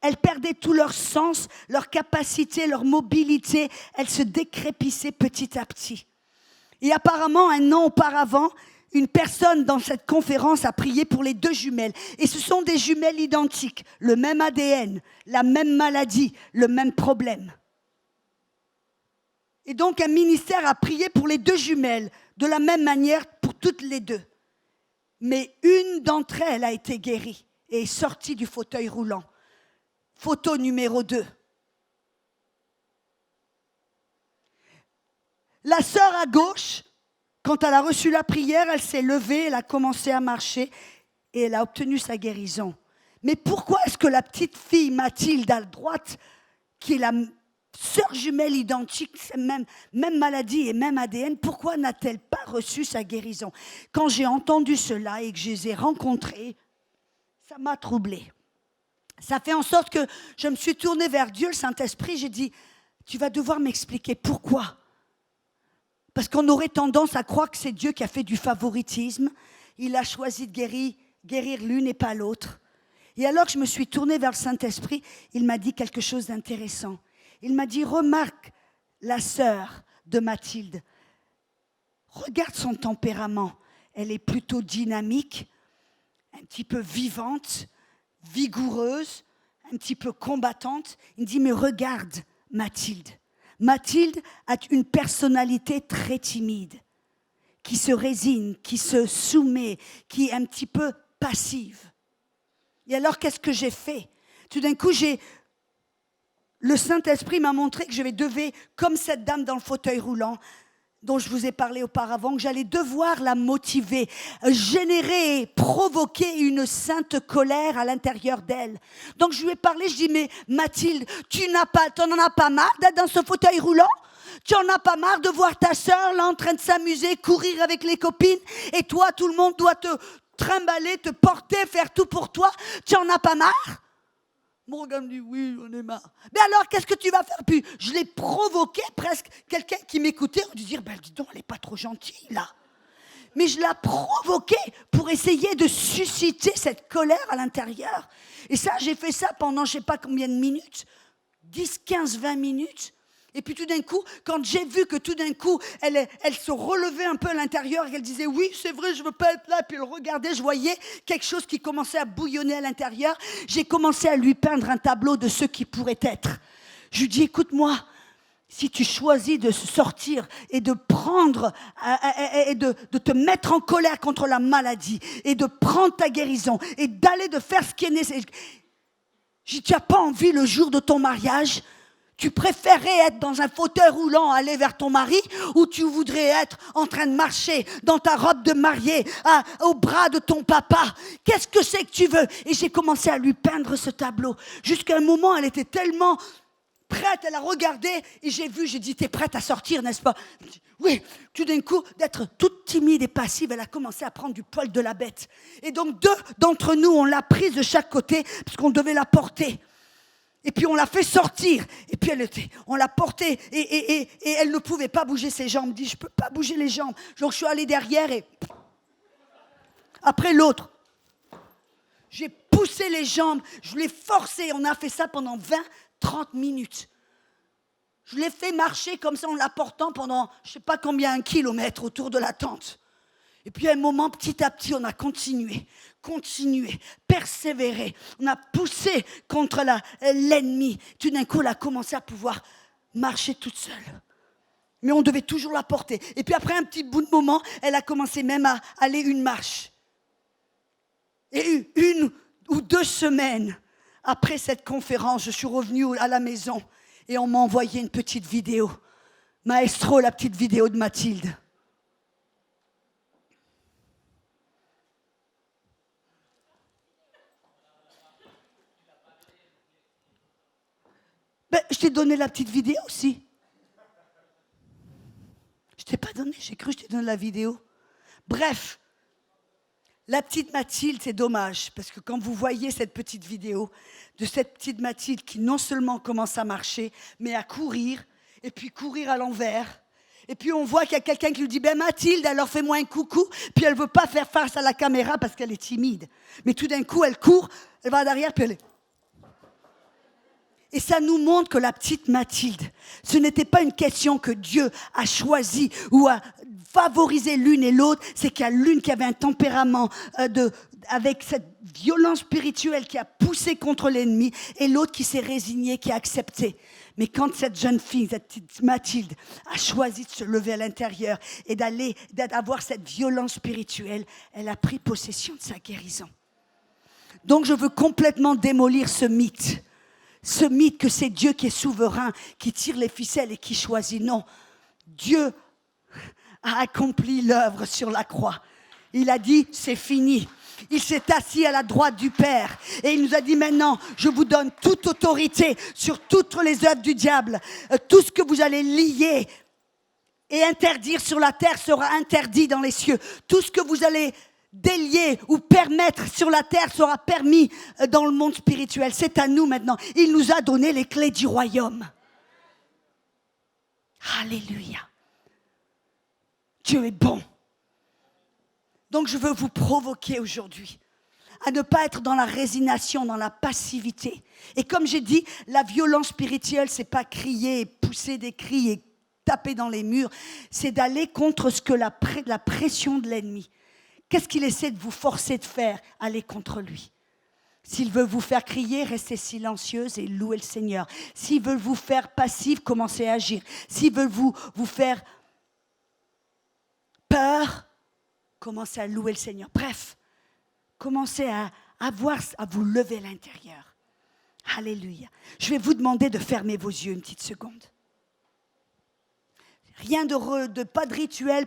Elles perdaient tout leur sens, leur capacité, leur mobilité, elles se décrépissaient petit à petit. Et apparemment, un an auparavant, une personne dans cette conférence a prié pour les deux jumelles. Et ce sont des jumelles identiques, le même ADN, la même maladie, le même problème. Et donc un ministère a prié pour les deux jumelles, de la même manière pour toutes les deux. Mais une d'entre elles a été guérie et est sortie du fauteuil roulant. Photo numéro 2. La sœur à gauche, quand elle a reçu la prière, elle s'est levée, elle a commencé à marcher et elle a obtenu sa guérison. Mais pourquoi est-ce que la petite fille Mathilde à droite, qui est la sœur jumelle identique, même maladie et même ADN, pourquoi n'a-t-elle pas reçu sa guérison? Quand j'ai entendu cela et que je les ai rencontrés, ça m'a troublée. Ça fait en sorte que je me suis tournée vers Dieu, le Saint-Esprit, j'ai dit, tu vas devoir m'expliquer pourquoi. Parce qu'on aurait tendance à croire que c'est Dieu qui a fait du favoritisme. Il a choisi de guérir l'une et pas l'autre. Et alors que je me suis tournée vers le Saint-Esprit, il m'a dit quelque chose d'intéressant. Il m'a dit, remarque la sœur de Mathilde. Regarde son tempérament. Elle est plutôt dynamique, un petit peu vivante, vigoureuse, un petit peu combattante. Il me dit, mais regarde Mathilde. Mathilde a une personnalité très timide, qui se résigne, qui se soumet, qui est un petit peu passive. Et alors, qu'est-ce que j'ai fait? Tout d'un coup, le Saint-Esprit m'a montré que je devais, comme cette dame dans le fauteuil roulant, dont je vous ai parlé auparavant, que j'allais devoir la motiver, générer, provoquer une sainte colère à l'intérieur d'elle. Donc je lui ai parlé, je dis, mais Mathilde, tu n'en as pas marre d'être dans ce fauteuil roulant? Tu en as pas marre de voir ta sœur là en train de s'amuser, courir avec les copines, et toi, tout le monde doit te trimballer, te porter, faire tout pour toi? Tu en as pas marre? Morgan me dit, oui, j'en ai marre. Mais alors, qu'est-ce que tu vas faire? Puis, je l'ai provoqué presque. Quelqu'un qui m'écoutait, on dit dire, ben, dis donc, elle n'est pas trop gentille, là. Mais je l'ai provoqué pour essayer de susciter cette colère à l'intérieur. Et ça, j'ai fait ça pendant je ne sais pas combien de minutes, 10, 15, 20 minutes. Et puis tout d'un coup, quand j'ai vu que tout d'un coup, elle se relevait un peu à l'intérieur et qu'elle disait « Oui, c'est vrai, je ne veux pas être là », puis elle regardait, je voyais quelque chose qui commençait à bouillonner à l'intérieur. J'ai commencé à lui peindre un tableau de ce qui pourrait être. Je lui dis « Écoute-moi, si tu choisis de sortir et de prendre, et de te mettre en colère contre la maladie, et de prendre ta guérison, et d'aller de faire ce qui est nécessaire, tu n'as pas envie le jour de ton mariage ? Tu préférerais être dans un fauteuil roulant, aller vers ton mari, ou tu voudrais être en train de marcher dans ta robe de mariée, au bras de ton papa? Qu'est-ce que c'est que tu veux? Et j'ai commencé à lui peindre ce tableau. Jusqu'à un moment, elle était tellement prête, elle a regardé, et j'ai dit, t'es prête à sortir, n'est-ce pas? Oui, tout d'un coup, d'être toute timide et passive, elle a commencé à prendre du poil de la bête. Et donc, 2 d'entre nous, on l'a prise de chaque côté, parce qu'on devait la porter. Et puis on l'a fait sortir, et puis on l'a portée, et elle ne pouvait pas bouger ses jambes. Elle me dit, je ne peux pas bouger les jambes. Donc je suis allée derrière, et après l'autre, j'ai poussé les jambes, je l'ai forcée. On a fait ça pendant 20-30 minutes. Je l'ai fait marcher comme ça en la portant pendant, je ne sais pas combien, 1 kilomètre autour de la tente. Et puis à un moment, petit à petit, on a continué, persévéré. On a poussé contre l'ennemi. Tout d'un coup, elle a commencé à pouvoir marcher toute seule. Mais on devait toujours la porter. Et puis après un petit bout de moment, elle a commencé même à aller une marche. Et 1 ou 2 semaines après cette conférence, je suis revenue à la maison et on m'a envoyé une petite vidéo. Maestro, la petite vidéo de Mathilde. Ben, je t'ai donné la petite vidéo aussi. Je ne t'ai pas donné, j'ai cru que je t'ai donné la vidéo. Bref, la petite Mathilde, c'est dommage, parce que quand vous voyez cette petite vidéo de cette petite Mathilde qui non seulement commence à marcher, mais à courir, et puis courir à l'envers. Et puis on voit qu'il y a quelqu'un qui lui dit « Ben Mathilde, alors fais-moi un coucou ». Puis elle ne veut pas faire face à la caméra parce qu'elle est timide. Mais tout d'un coup, elle court, elle va derrière, puis elle est... Et ça nous montre que la petite Mathilde, ce n'était pas une question que Dieu a choisi ou a favorisé l'une et l'autre, c'est qu'il y a l'une qui avait un tempérament avec cette violence spirituelle qui a poussé contre l'ennemi et l'autre qui s'est résignée, qui a accepté. Mais quand cette jeune fille, cette petite Mathilde, a choisi de se lever à l'intérieur et d'avoir cette violence spirituelle, elle a pris possession de sa guérison. Donc je veux complètement démolir ce mythe que c'est Dieu qui est souverain, qui tire les ficelles et qui choisit. Non, Dieu a accompli l'œuvre sur la croix. Il a dit, c'est fini. Il s'est assis à la droite du Père et il nous a dit maintenant, je vous donne toute autorité sur toutes les œuvres du diable. Tout ce que vous allez lier et interdire sur la terre sera interdit dans les cieux. Tout ce que vous allez délier ou permettre sur la terre sera permis dans le monde spirituel. C'est à nous maintenant. Il nous a donné les clés du royaume. Alléluia. Dieu est bon. Donc je veux vous provoquer aujourd'hui à ne pas être dans la résignation, dans la passivité. Et comme j'ai dit, la violence spirituelle, c'est pas crier, pousser des cris et taper dans les murs. C'est d'aller contre ce que la pression de l'ennemi. Qu'est-ce qu'il essaie de vous forcer de faire? Aller contre lui. S'il veut vous faire crier, restez silencieuse et louez le Seigneur. S'il veut vous faire passive, commencez à agir. S'il veut vous faire peur, commencez à louer le Seigneur. Bref, commencez à vous lever à l'intérieur. Alléluia. Je vais vous demander de fermer vos yeux une petite seconde. Rien pas de rituel,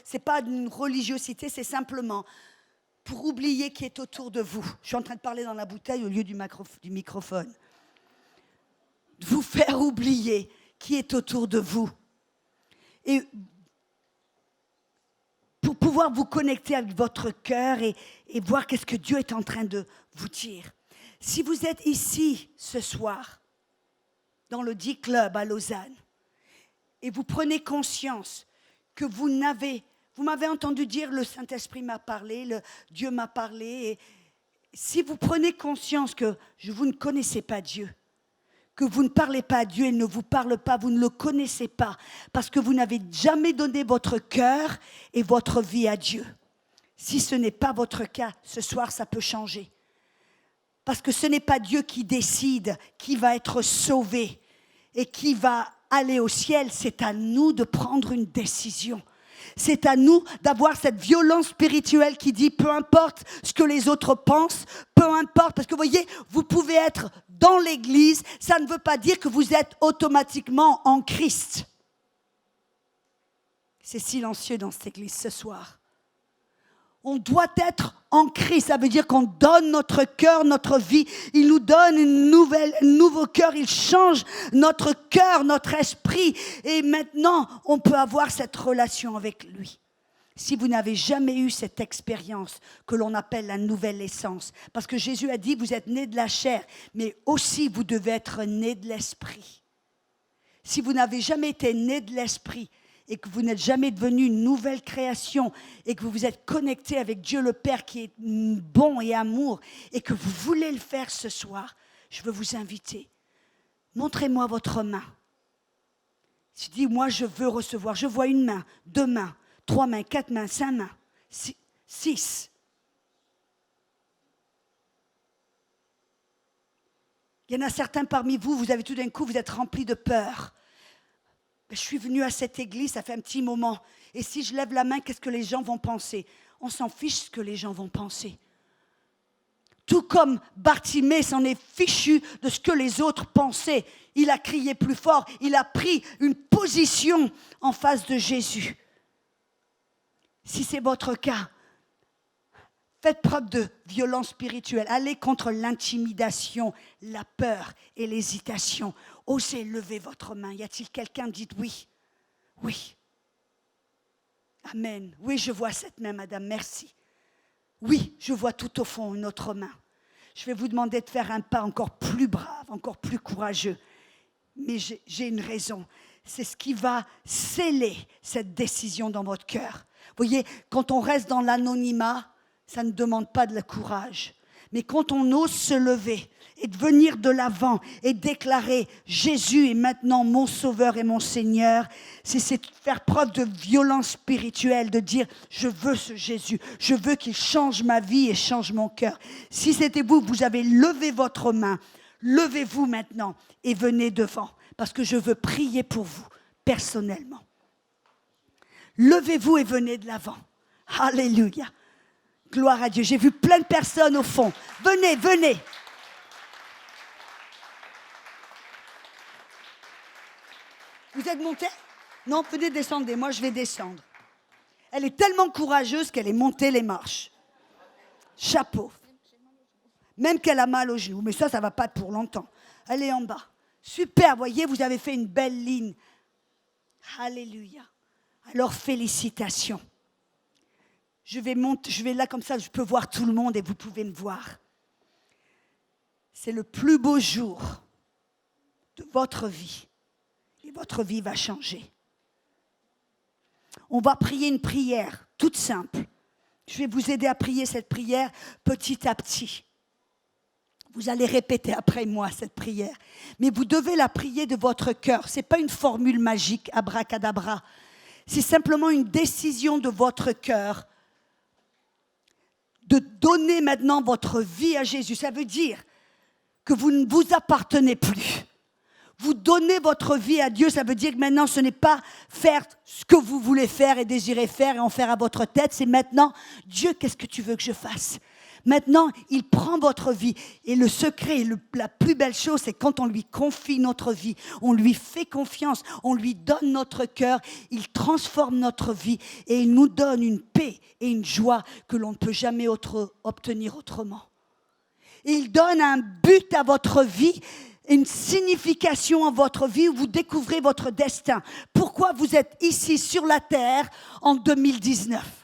c'est pas une religiosité, c'est simplement pour oublier qui est autour de vous. Je suis en train de parler dans la bouteille au lieu du microphone. De vous faire oublier qui est autour de vous. Et pour pouvoir vous connecter avec votre cœur et voir qu'est-ce que Dieu est en train de vous dire. Si vous êtes ici ce soir, dans le D-Club à Lausanne, et vous prenez conscience que vous m'avez entendu dire, le Saint-Esprit m'a parlé, Dieu m'a parlé. Et si vous prenez conscience que vous ne connaissez pas Dieu, que vous ne parlez pas à Dieu, il ne vous parle pas, vous ne le connaissez pas, parce que vous n'avez jamais donné votre cœur et votre vie à Dieu. Si ce n'est pas votre cas, ce soir, ça peut changer. Parce que ce n'est pas Dieu qui décide qui va être sauvé et qui va aller au ciel, c'est à nous de prendre une décision. C'est à nous d'avoir cette violence spirituelle qui dit peu importe ce que les autres pensent, peu importe, parce que vous voyez, vous pouvez être dans l'église, ça ne veut pas dire que vous êtes automatiquement en Christ. C'est silencieux dans cette église ce soir. On doit être en Christ, ça veut dire qu'on donne notre cœur, notre vie. Il nous donne un nouveau cœur, il change notre cœur, notre esprit. Et maintenant, on peut avoir cette relation avec lui. Si vous n'avez jamais eu cette expérience que l'on appelle la nouvelle naissance, parce que Jésus a dit, vous êtes nés de la chair, mais aussi vous devez être nés de l'esprit. Si vous n'avez jamais été nés de l'esprit, et que vous n'êtes jamais devenu une nouvelle création et que vous vous êtes connecté avec Dieu le Père qui est bon et amour et que vous voulez le faire ce soir, je veux vous inviter. Montrez-moi votre main. Je dis, moi je veux recevoir. Je vois une main, 2 mains, 3 mains, 4 mains, 5 mains, 6. Il y en a certains parmi vous, vous avez tout d'un coup, vous êtes remplis de peur. Je suis venue à cette église, ça fait un petit moment. Et si je lève la main, qu'est-ce que les gens vont penser? On s'en fiche ce que les gens vont penser. Tout comme Bartimée s'en est fichu de ce que les autres pensaient. Il a crié plus fort, il a pris une position en face de Jésus. Si c'est votre cas, faites preuve de violence spirituelle. Allez contre l'intimidation, la peur et l'hésitation. Osez lever votre main. Y a-t-il quelqu'un? Dites oui. Oui. Amen. Oui, je vois cette main, madame. Merci. Oui, je vois tout au fond une autre main. Je vais vous demander de faire un pas encore plus brave, encore plus courageux. Mais j'ai une raison. c'est ce qui va sceller cette décision dans votre cœur. Vous voyez, quand on reste dans l'anonymat, ça ne demande pas de le courage. Mais quand on ose se lever et de venir de l'avant et déclarer « Jésus est maintenant mon Sauveur et mon Seigneur », c'est faire preuve de violence spirituelle, de dire « Je veux ce Jésus, je veux qu'il change ma vie et change mon cœur ». Si c'était vous, vous avez levé votre main, levez-vous maintenant et venez devant, parce que je veux prier pour vous personnellement. Levez-vous et venez de l'avant. Alléluia. Gloire à Dieu. J'ai vu plein de personnes au fond. Venez, venez. Vous êtes montés? Non, venez descendre. Moi, je vais descendre. Elle est tellement courageuse qu'elle est montée les marches. Chapeau. Même qu'elle a mal aux genoux. Mais ça ne va pas être pour longtemps. Elle est en bas. Super, voyez, vous avez fait une belle ligne. Alléluia. Alors, félicitations. Je vais là comme ça, je peux voir tout le monde et vous pouvez me voir. C'est le plus beau jour de votre vie. Et votre vie va changer. On va prier une prière toute simple. Je vais vous aider à prier cette prière petit à petit. Vous allez répéter après moi cette prière. Mais vous devez la prier de votre cœur. Ce n'est pas une formule magique, abracadabra. C'est simplement une décision de votre cœur de donner maintenant votre vie à Jésus. Ça veut dire que vous ne vous appartenez plus. Vous donnez votre vie à Dieu, ça veut dire que maintenant ce n'est pas faire ce que vous voulez faire et désirez faire et en faire à votre tête, c'est maintenant, Dieu, qu'est-ce que tu veux que je fasse ? Maintenant, il prend votre vie. Et le secret, la plus belle chose, c'est quand on lui confie notre vie, on lui fait confiance, on lui donne notre cœur, il transforme notre vie et il nous donne une paix et une joie que l'on ne peut jamais obtenir autrement. Et il donne un but à votre vie, une signification à votre vie où vous découvrez votre destin. Pourquoi vous êtes ici sur la terre en 2019 ?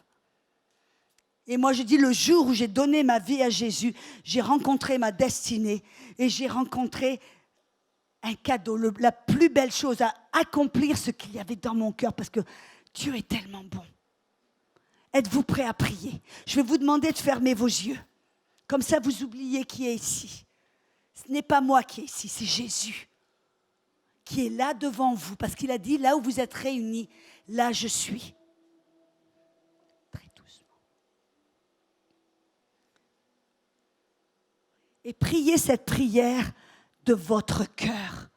Et moi, je dis, le jour où j'ai donné ma vie à Jésus, j'ai rencontré ma destinée et j'ai rencontré un cadeau, la plus belle chose, à accomplir ce qu'il y avait dans mon cœur parce que Dieu est tellement bon. Êtes-vous prêts à prier ? Je vais vous demander de fermer vos yeux. Comme ça, vous oubliez qui est ici. Ce n'est pas moi qui est ici, c'est Jésus qui est là devant vous parce qu'il a dit, là où vous êtes réunis, là je suis. Et priez cette prière de votre cœur,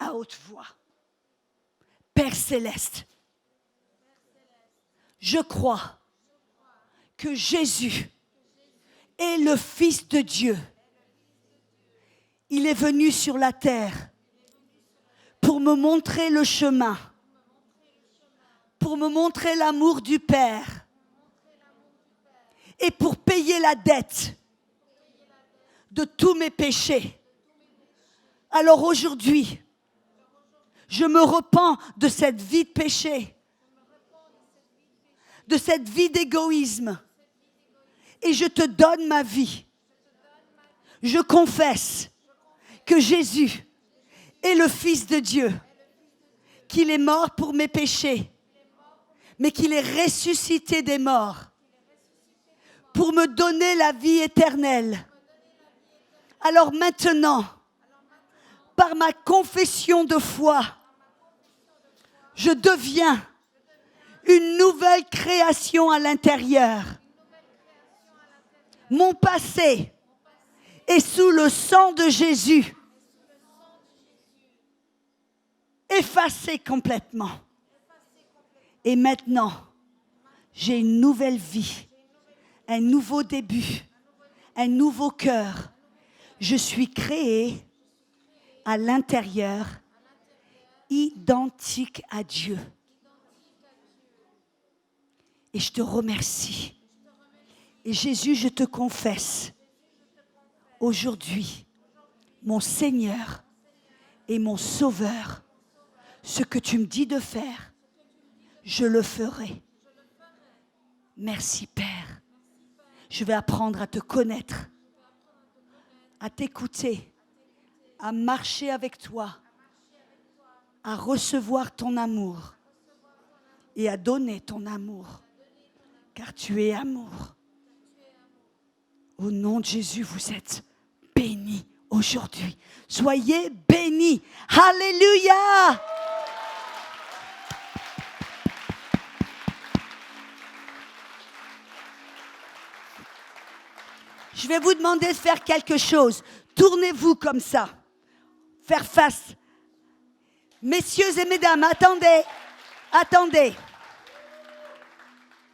à haute voix. Père céleste, je crois que Jésus est le Fils de Dieu. Il est venu sur la terre pour me montrer le chemin, pour me montrer l'amour du Père. Et pour payer la dette de tous mes péchés. Alors aujourd'hui, je me repens de cette vie de péché, de cette vie d'égoïsme, et je te donne ma vie. Je confesse que Jésus est le Fils de Dieu, qu'il est mort pour mes péchés, mais qu'il est ressuscité des morts pour me donner la vie éternelle. Alors maintenant, par ma confession de foi, je deviens une nouvelle création à l'intérieur. Mon passé est sous le sang de Jésus, effacé complètement. Et maintenant, j'ai une nouvelle vie. Un nouveau début, un nouveau cœur. Je suis créée à l'intérieur, identique à Dieu. Et je te remercie. Et Jésus, je te confesse aujourd'hui, mon Seigneur et mon Sauveur, ce que tu me dis de faire, je le ferai. Merci Père. Je vais apprendre à te connaître, à t'écouter, à marcher avec toi, à recevoir ton amour et à donner ton amour, car tu es amour. Au nom de Jésus, vous êtes bénis aujourd'hui. Soyez bénis. Alléluia. Je vais vous demander de faire quelque chose. Tournez-vous comme ça. Faire face. Messieurs et mesdames, attendez. Attendez.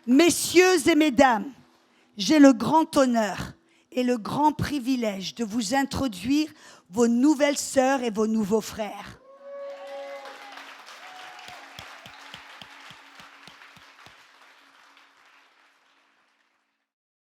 Messieurs et mesdames, j'ai le grand honneur et le grand privilège de vous introduire vos nouvelles sœurs et vos nouveaux frères.